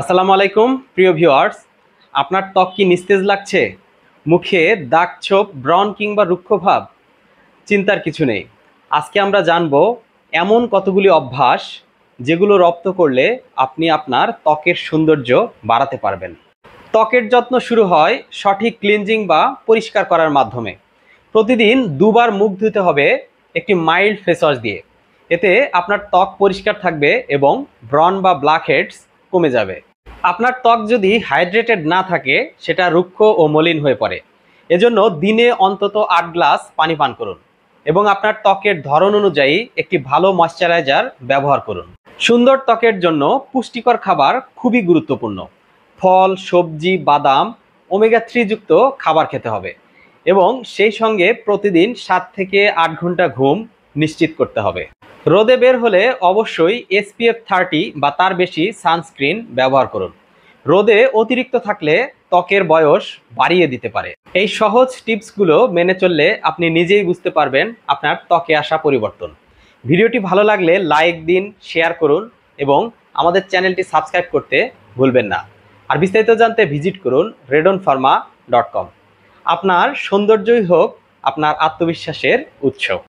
আসসালামু আলাইকুম প্রিয় ভিউয়ার্স। আপনার ত্বক কি নিস্তেজ লাগছে? মুখে দাগ ছোপ, ব্রণ কিংবা রুক্ষ ভাব? চিন্তার কিছু নেই। আজকে আমরা জানব এমন কতগুলি অভ্যাস যেগুলো রপ্ত করলে আপনি আপনার ত্বকের সৌন্দর্য বাড়াতে পারবেন। ত্বকের যত্ন শুরু হয় সঠিক ক্লিনজিং বা পরিষ্কার করার মাধ্যমে। প্রতিদিন দুবার মুখ ধুতে হবে একটি মাইল্ড ফেস ওয়াশ দিয়ে। এতে আপনার ত্বক পরিষ্কার থাকবে এবং ব্রণ বা ব্ল্যাক হেডস কমে যাবে। আপনার ত্বক যদি হাইড্রেটেড না থাকে সেটা রুক্ষ ও মলিন হয়ে পড়ে। এজন্য দিনে অন্তত ৮ গ্লাস পানি পান করুন এবং আপনার ত্বকের ধরন অনুযায়ী একটি ভালো ময়শ্চারাইজার ব্যবহার করুন। সুন্দর ত্বকের জন্য পুষ্টিকর খাবার খুবই গুরুত্বপূর্ণ। ফল, সবজি, বাদাম, ওমেগা 3 যুক্ত খাবার খেতে হবে এবং সেই সঙ্গে প্রতিদিন ৭ থেকে ৮ ঘন্টা ঘুম নিশ্চিত করতে হবে। রোদে বের হলে অবশ্যই SPF 30 বা তার বেশি সানস্ক্রিন ব্যবহার করুন। রোদে অতিরিক্ত থাকলে ত্বকের বয়স বাড়িয়ে দিতে পারে। এই সহজ টিপসগুলো মেনে চললে আপনি নিজেই বুঝতে পারবেন আপনার ত্বকে আসা পরিবর্তন। ভিডিওটি ভালো লাগলে লাইক দিন, শেয়ার করুন এবং আমাদের চ্যানেলটি সাবস্ক্রাইব করতে ভুলবেন না। আর বিস্তারিত জানতে ভিজিট করুন redonpharma.com। আপনার সৌন্দর্যই হোক আপনার আত্মবিশ্বাসের উৎস।